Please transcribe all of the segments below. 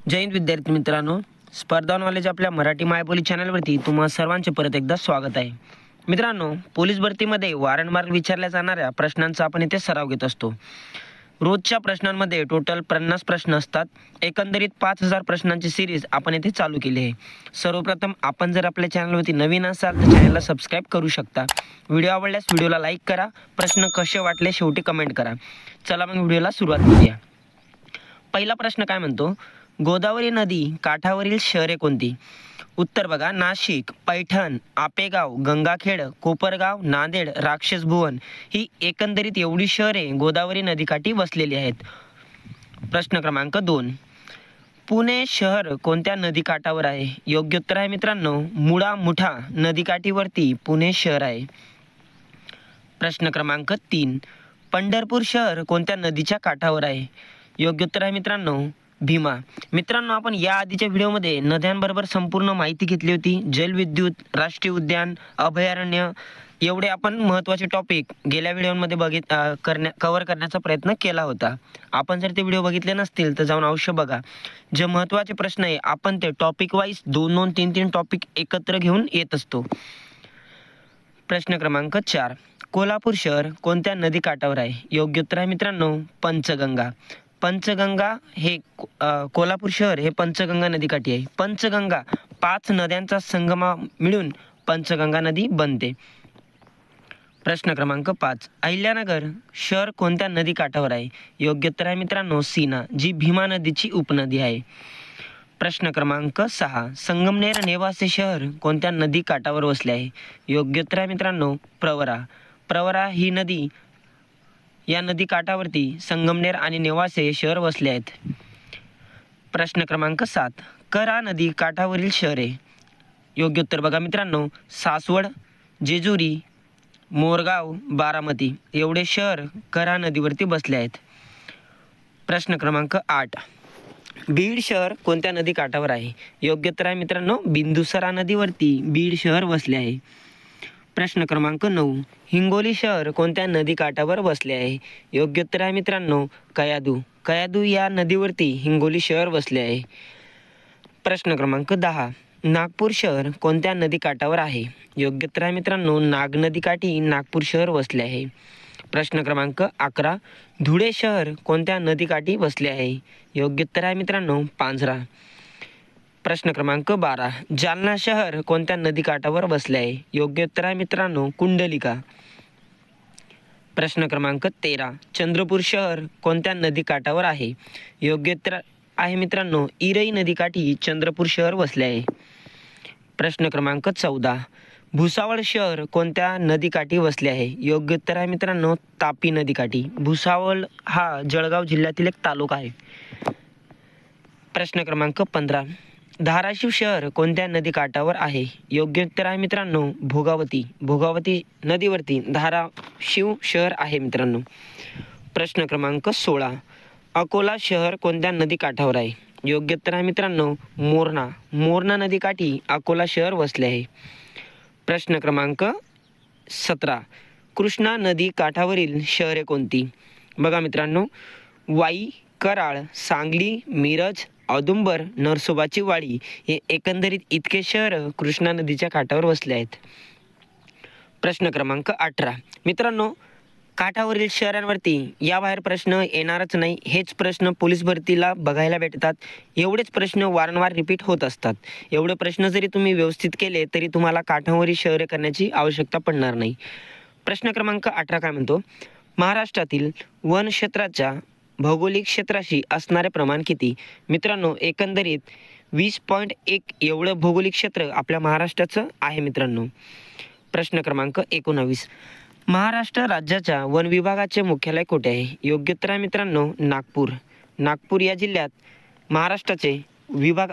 जय हिंद विद्यार्थी मित्रांनो, स्पर्धा नॉलेज आपल्या मराठी मायबोली चॅनलवरती तुम्हा सर्वांचे परत एकदा स्वागत आहे. मित्रांनो, पोलीस भरतीमध्ये वारंवार विचारल्या जाणाऱ्या प्रश्नांचा आपण इथे सराव घेत असतो. रोजच्या प्रश्नांमध्ये टोटल 50 प्रश्न असतात. एकंदरीत 5000 प्रश्नांची सिरीज आपण इथे चालू केली आहे. सर्वप्रथम आपण जर आपल्या चॅनलवरती नवीन असाल तर चॅनलला सबस्क्राईब करू शकता. व्हिडिओ आवडल्यास व्हिडिओला लाईक करा. प्रश्न कसे वाटले शेवटी कमेंट करा. चला मग व्हिडिओला सुरुवात करूया. पहिला प्रश्न काय म्हणतो, गोदावरी नदी काठावरील शहरे कोणती? उत्तर बघा, नाशिक, पैठण, आपेगाव, गंगाखेड, कोपरगाव, नांदेड, राक्षसभुवन ही एकंदरीत एवढी शहरे गोदावरी नदीकाठी वसलेली आहेत. प्रश्न क्रमांक 2, पुणे शहर कोणत्या नदीकाठावर आहे? योग्य उत्तर आहे मित्रांनो, मुळा मुठा नदीकाठीवरती पुणे शहर आहे. प्रश्न क्रमांक 3, पंढरपूर शहर कोणत्या नदीच्या काठावर आहे? योग्य उत्तर आहे मित्रांनो, भीमा. मित्रांनो, आपण या आधीच्या व्हिडिओमध्ये नद्यांबरोबर संपूर्ण माहिती घेतली होती. जलविद्युत, राष्ट्रीय उद्यान, अभयारण्य एवढे आपण महत्त्वाचे टॉपिक गेल्या व्हिडिओमध्ये कव्हर करण्याचा प्रयत्न केला होता. आपण जर ते व्हिडिओ बघितले नसतील तर जाऊन अवश्य बघा. जे महत्त्वाचे प्रश्न आहे आपण ते टॉपिक वाईज 2-2, 3-3 टॉपिक एकत्र घेऊन येत असतो. प्रश्न क्रमांक 4, कोल्हापूर शहर कोणत्या नदीकाठावर आहे? योग्य उत्तर आहे मित्रांनो, पंचगंगा. पंचगंगा हे कोल्हापूर शहर हे पंचगंगा नदीकाठी आहे. पंचगंगा 5 नद्यांचा संगम मिळून पंचगंगा नदी बनते. प्रश्न क्रमांक 5, अहिल्यानगर शहर कोणत्या नदीकाठावर आहे? योग्य उत्तर आहे मित्रांनो, सीना, जी भीमा नदीची उपनदी आहे. प्रश्न क्रमांक 6, संगमनेर नेवासे शहर कोणत्या नदीकाठावर वसले आहे? योग्य उत्तर आहे मित्रांनो, प्रवरा. प्रवरा ही नदी, या नदी काठावरती संगमनेर आणि नेवासे शहर वसले आहेत. प्रश्न क्रमांक 7, कऱ्हा नदी काठावरील शहरे. योग्य उत्तर बघा मित्रांनो, सासवड, जेजुरी, मोरगाव, बारामती एवढे शहर कऱ्हा नदीवरती बसले आहेत. प्रश्न क्रमांक 8, बीड शहर कोणत्या नदी काठावर आहे? योग्य उत्तर आहे मित्रांनो, बिंदुसरा नदीवरती बीड शहर वसले आहे. प्रश्न क्रमांक 9, हिंगोली शहर कोणत्या नदीकाठावर वसले आहे? योग्य उत्तर आहे मित्रांनो, कयाधू. कयाधू या नदीवरती हिंगोली शहर वसले आहे. प्रश्न क्रमांक 10, नागपूर शहर कोणत्या नदीकाठावर आहे? योग्य उत्तर आहे मित्रांनो, नाग नदीकाठी नागपूर शहर वसले आहे. प्रश्न क्रमांक 11, धुळे शहर कोणत्या नदीकाठी वसले आहे? योग्य उत्तर आहे मित्रांनो, पांझरा. प्रश्न क्रमांक 12, जालना शहर कोणत्या नदीकाठावर वसले आहे? योग्य उत्तर आहे मित्रांनो, कुंडलिका. प्रश्न क्रमांक 13, चंद्रपूर शहर कोणत्या नदीकाठावर आहे? योग्य उत्तर आहे मित्रांनो, इरई नदीकाठी चंद्रपूर शहर वसले आहे. प्रश्न क्रमांक 14, भुसावळ शहर कोणत्या नदीकाठी वसले आहे? योग्य उत्तर आहे मित्रांनो, तापी नदीकाठी. भुसावळ हा जळगाव जिल्ह्यातील एक तालुका आहे. प्रश्न क्रमांक 15, धाराशिव शहर कोणत्या नदीकाठावर आहे? योग्य उत्तर आहे मित्रांनो, भोगावती. भोगावती नदीवरती धाराशिव शहर आहे मित्रांनो. प्रश्न क्रमांक 16, अकोला शहर कोणत्या नदीकाठावर आहे? योग्य उत्तर आहे मित्रांनो, मोरणा. मोरणा नदीकाठी अकोला शहर वसले आहे. प्रश्न क्रमांक 17, कृष्णा नदी काठावरील शहरे कोणती? बघा मित्रांनो, वाई, कराड, सांगली, मिरज, औदुंबर, नरसोबाची वाडी हे एकंदरीत इतके शहर कृष्णा नदीच्या काठावर वसले आहेत. प्रश्न क्रमांक 18, मित्रांनो, काठावरील शहरांवरती याबाहेर प्रश्न येणारच नाही. हेच प्रश्न पोलीस भरतीला बघायला भेटतात. एवढेच प्रश्न वारंवार रिपीट होत असतात. एवढे प्रश्न जरी तुम्ही व्यवस्थित केले तरी तुम्हाला काठावरील शहरे करण्याची आवश्यकता पडणार नाही. प्रश्न क्रमांक 18 काय म्हणतो, महाराष्ट्रातील वन क्षेत्राच्या भौगोलिक क्षेत्राशी असणारे प्रमाण किती? मित्रांनो, एकंदरीत 20.1 एवढं भौगोलिक क्षेत्र आपल्या महाराष्ट्राचं आहे मित्रांनो. प्रश्न क्रमांक 19, महाराष्ट्र राज्याच्या वन विभागाचे मुख्यालय कुठे आहे? योग्य उत्तर आहे मित्रांनो, नागपूर. नागपूर या जिल्ह्यात महाराष्ट्राचे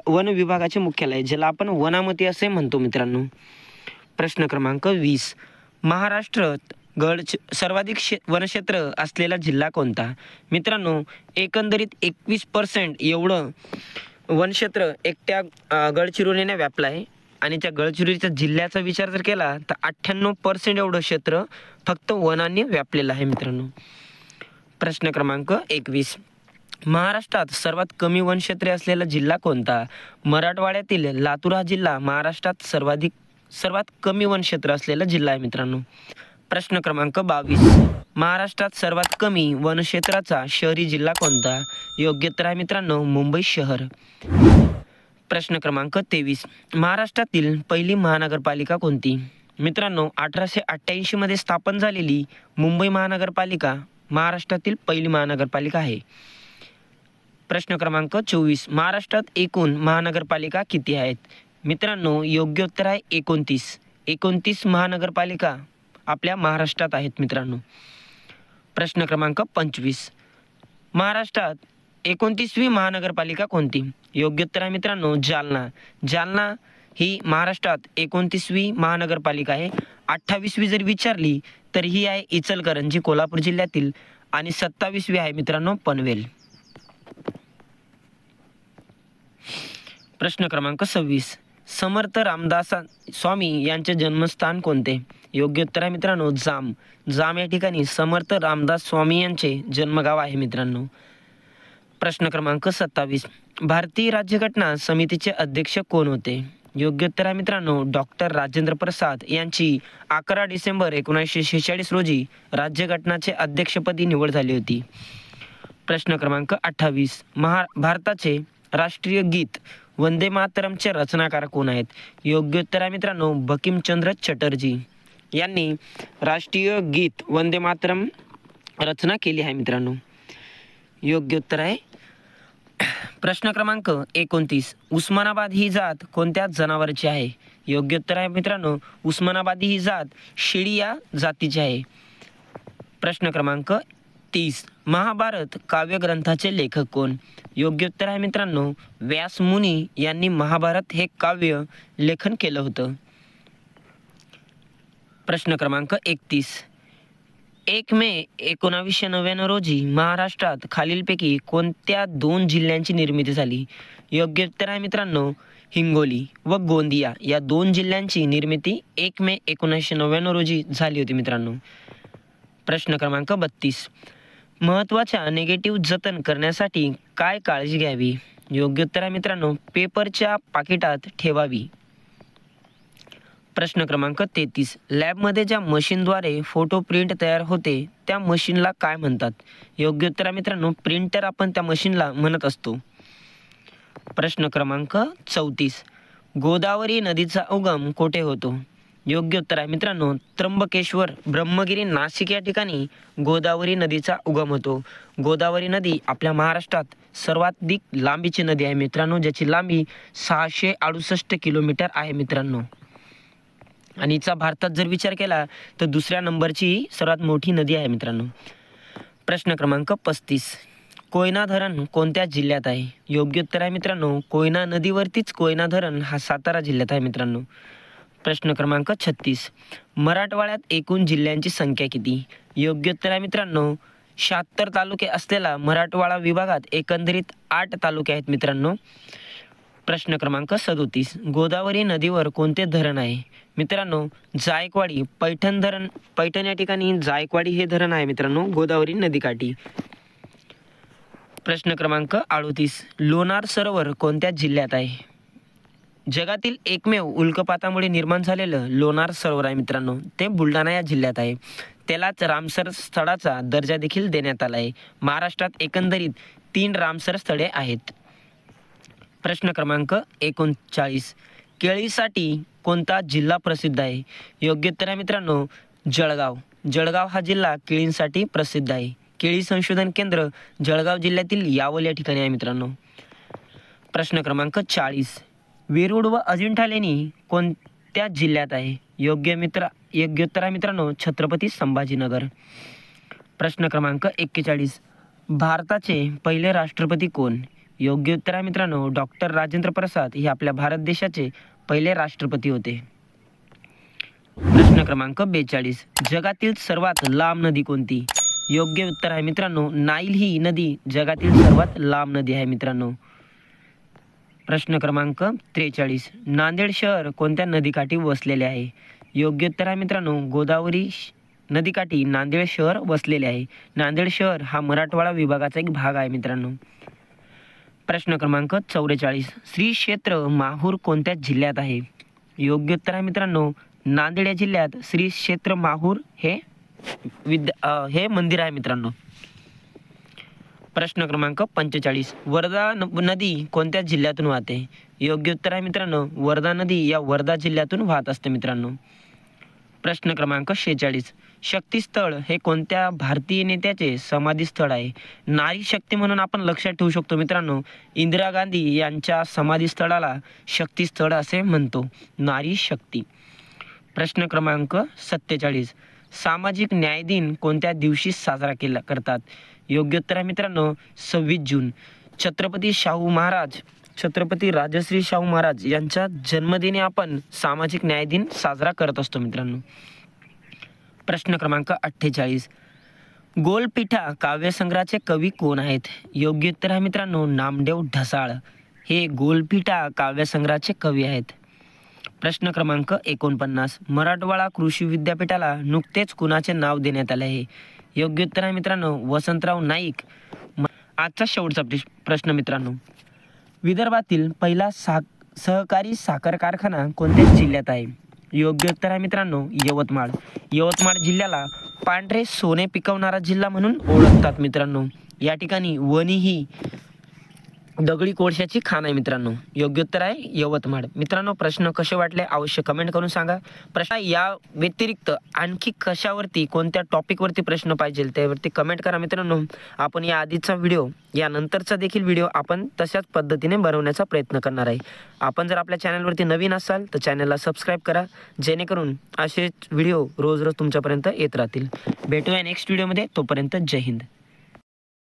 वन विभागाचे मुख्यालय, ज्याला आपण वनामती असे म्हणतो मित्रांनो. प्रश्न क्रमांक 20, महाराष्ट्रात सर्वाधिक वनक्षेत्र असलेला जिल्हा कोणता? मित्रांनो, एकंदरीत 21% एवढं वनक्षेत्र एकट्या गडचिरोलीने व्यापलं आहे. आणि त्या गडचिरोलीच्या जिल्ह्याचा विचार जर केला तर 98% एवढं क्षेत्र फक्त वनांनी व्यापलेलं आहे मित्रांनो. प्रश्न क्रमांक 21, महाराष्ट्रात सर्वात कमी वनक्षेत्रे असलेला जिल्हा कोणता? मराठवाड्यातील लातूर हा जिल्हा महाराष्ट्रात सर्वात कमी वनक्षेत्र असलेला जिल्हा आहे मित्रांनो. प्रश्न क्रमांक 22. महाराष्ट्रात सर्वात कमी वनक्षेत्राचा शहरी जिल्हा कोणता? योग्य उत्तर आहे मित्रांनो मुंबई शहर. प्रश्न क्रमांक 23. महाराष्ट्रातील पहिली महानगरपालिका कोणती? मित्रांनो 1888 मध्ये स्थापन झालेली मुंबई महानगरपालिका महाराष्ट्रातील पहिली महानगरपालिका आहे. प्रश्न क्रमांक 24. महाराष्ट्रात एकूण महानगरपालिका किती आहेत? मित्रांनो योग्य उत्तर आहे 29. 29 महानगरपालिका आपल्या महाराष्ट्रात आहेत मित्रांनो. प्रश्न क्रमांक 25. महाराष्ट्रात 29वी महानगरपालिका कोणती? योग्य उत्तर आहे मित्रांनो जालना. जालना ही महाराष्ट्रात 29वी महानगरपालिका आहे. 28वी जर विचारली तर ही आहे इचलकरंजी कोल्हापूर जिल्ह्यातील आणि 27वी आहे मित्रांनो पनवेल. प्रश्न क्रमांक 26. समर्थ रामदास स्वामी यांचे जन्मस्थान कोणते? योग्य उत्तर आहे मित्रांनो जाम. जाम या ठिकाणी समर्थ रामदास स्वामी यांचे जन्मगाव आहे मित्रांनो. प्रश्न क्रमांक 27. भारतीय राज्यघटना समितीचे अध्यक्ष कोण होते? योग्य उत्तर आहे मित्रांनो डॉक्टर राजेंद्र प्रसाद यांची 11 डिसेंबर 1946 रोजी राज्यघटनाचे अध्यक्षपदी निवड झाली होती. प्रश्न क्रमांक 28. भारताचे राष्ट्रीय गीत वंदे मातरमचे रचनाकार कोण आहेत? योग्य उत्तर आहे मित्रांनो बंकिमचंद्र चटर्जी यांनी राष्ट्रीय गीत वंदे मातरम रचना केली आहे मित्रांनो. योग्य उत्तर आहे. प्रश्न क्रमांक 29. उस्मानाबाद ही जात कोणत्या जनावराची आहे? योग्य उत्तर आहे मित्रांनो उस्मानाबादी ही जात शेळी या जातीची आहे. प्रश्न क्रमांक 30. महाभारत काव्यग्रंथाचे लेखक कोण? योग्य उत्तर आहे मित्रांनो व्यास मुनी यांनी महाभारत हे काव्य लेखन केलं होतं. प्रश्न क्रमांक 31. 1 मे 1999 रोजी महाराष्ट्रात खालीलपैकी कोणत्या 2 जिल्ह्यांची निर्मिती झाली? योग्य उत्तर आहे मित्रांनो हिंगोली व गोंदिया या 2 जिल्ह्यांची निर्मिती 1 मे 1999 रोजी झाली होती मित्रांनो. प्रश्न क्रमांक 32. महत्त्वाच्या निगेटिव्ह जतन करण्यासाठी काय काळजी घ्यावी? योग्य उत्तर आहे मित्रांनो पेपरच्या पाकिटात ठेवावी. प्रश्न क्रमांक 33. लॅबमध्ये ज्या मशीनद्वारे फोटो प्रिंट तयार होते त्या मशीनला काय म्हणतात? योग्य उत्तर आहे मित्रांनो प्रिंटर आपण त्या मशीनला म्हणत असतो. प्रश्न क्रमांक 34. गोदावरी नदीचा उगम कोठे होतो? योग्य उत्तर आहे मित्रांनो त्र्यंबकेश्वर ब्रह्मगिरी नाशिक या ठिकाणी गोदावरी नदीचा उगम होतो. गोदावरी नदी आपल्या महाराष्ट्रात सर्वाधिक लांबीची नदी आहे मित्रांनो ज्याची लांबी 668 किलोमीटर आहे मित्रांनो आणि हिचा भारतात जर विचार केला तर दुसऱ्या नंबरची सर्वात मोठी नदी आहे मित्रांनो. प्रश्न क्रमांक 35. कोयना धरण कोणत्या जिल्ह्यात आहे? योग्य उत्तर आहे मित्रांनो कोयना नदीवरतीच कोयना धरण हा सातारा जिल्ह्यात आहे मित्रांनो. प्रश्न क्रमांक 36. मराठवाड्यात एकूण जिल्ह्यांची संख्या किती? योग्य उत्तर आहे मित्रांनो 76 तालुके असलेला मराठवाडा विभागात एकंदरीत 8 तालुके आहेत मित्रांनो. प्रश्न क्रमांक 37. गोदावरी नदीवर कोणते धरण आहे? मित्रांनो जायकवाडी पैठण धरण. पैठण या ठिकाणी जायकवाडी हे धरण आहे मित्रांनो गोदावरी नदीकाठी. प्रश्न क्रमांक 38. लोणार सरोवर कोणत्या जिल्ह्यात आहे? जगातील एकमेव उल्कापातामुळे निर्माण झालेलं लोणार सरोवर आहे मित्रांनो ते बुलढाणा या जिल्ह्यात आहे. त्यालाच रामसर स्थळाचा दर्जा देखील देण्यात आला आहे. महाराष्ट्रात एकंदरीत 3 रामसर स्थळे आहेत. प्रश्न क्रमांक 39. केळीसाठी कोणता जिल्हा प्रसिद्ध आहे? योग्य उत्तर आहे मित्रांनो जळगाव. जळगाव हा जिल्हा केळींसाठी प्रसिद्ध आहे. केळी संशोधन केंद्र जळगाव जिल्ह्यातील यावल या ठिकाणी आहे मित्रांनो. प्रश्न क्रमांक 40. वेरूळ व अजिंठा लेणी कोणत्या जिल्ह्यात आहे? योग्य उत्तर आहे मित्रांनो छत्रपती संभाजीनगर. प्रश्न क्रमांक 41. भारताचे पहिले राष्ट्रपती कोण? योग्य उत्तर आहे मित्रांनो डॉक्टर राजेंद्र प्रसाद हे आपल्या भारत देशाचे पहिले राष्ट्रपती होते. प्रश्न क्रमांक 42. जगातील सर्वात लांब नदी कोणती? योग्य उत्तर आहे मित्रांनो नाईल ही नदी जगातील सर्वात लांब नदी आहे मित्रांनो. प्रश्न क्रमांक 43. नांदेड शहर कोणत्या नदीकाठी वसलेले आहे? योग्य उत्तर आहे मित्रांनो गोदावरी नदीकाठी नांदेड शहर वसलेले आहे? नांदेड शहर हा मराठवाडा विभागाचा एक भाग आहे मित्रांनो. प्रश्न क्रमांक 44, श्री क्षेत्र माहूर कोणत्या जिल्ह्यात आहे? योग्य उत्तर आहे मित्रांनो, नांदेड या जिल्ह्यात श्री क्षेत्र माहूर हे मंदिर आहे मित्रांनो. प्रश्न क्रमांक 45, वर्धा नदी कोणत्या जिल्ह्यातून वाहते? योग्य उत्तर आहे मित्रांनो, वर्धा नदी या वर्धा जिल्ह्यातून वाहत असते मित्रांनो. प्रश्न क्रमांक 46, शक्तीस्थळ हे कोणत्या भारतीय नेत्याचे समाधी स्थळ आहे? नारी शक्ती म्हणून आपण लक्षात ठेवू शकतो मित्रांनो. इंदिरा गांधी यांच्या समाधी स्थळाला शक्तीस्थळ असे म्हणतो, नारी शक्ती. प्रश्न क्रमांक 47, सामाजिक न्याय दिन कोणत्या दिवशी साजरा करतात? योग्य उत्तर आहे मित्रांनो, 26 जून. छत्रपती राजश्री शाहू महाराज यांच्या जन्मदिनी आपण सामाजिक न्याय दिन साजरा करत असतो मित्रांनो. प्रश्न क्रमांक 48, गोलपीठा काव्यसंग्रहाचे कवी कोण आहेत? योग्य उत्तर आहे मित्रांनो, नामदेव ढसाळ हे गोलपीठा काव्यसंग्रहाचे कवी आहेत. प्रश्न क्रमांक 49, मराठवाडा कृषी विद्यापीठाला नुकतेच कुणाचे नाव देण्यात आले आहे? योग्य उत्तर आहे मित्रांनो, वसंतराव नाईक. आजचा शेवटचा प्रश्न मित्रांनो, विदर्भातील पहिला सहकारी साखर कारखाना कोणत्या जिल्ह्यात आहे? योग्य उत्तर आहे मित्रांनो, यवतमाळ. यवतमाळ जिल्ह्याला पांढरे सोने पिकवणारा जिल्हा म्हणून ओळखतात मित्रांनो. या ठिकाणी वणी ही दगडी कोळशाची खाण आहे मित्रांनो. योग्य उत्तर आहे यवतमाळ. मित्रांनो, प्रश्न कसे वाटले अवश्य कमेंट करून सांगा. प्रश्न या व्यतिरिक्त आणखी कशावरती कोणत्या टॉपिकवरती प्रश्न पाहिजे त्यावरती कमेंट करा मित्रांनो. आपण या आधीचा व्हिडिओ या नंतरचा देखील व्हिडिओ आपण तशाच पद्धतीने बनवण्याचा प्रयत्न करणार आहे. आपण जर आपल्या चॅनलवरती नवीन असाल तर चॅनलला सबस्क्राईब करा, जेणेकरून असे व्हिडिओ रोज रोज तुमच्यापर्यंत येत राहतील. भेटूया नेक्स्ट व्हिडिओमध्ये. तोपर्यंत जय हिंद.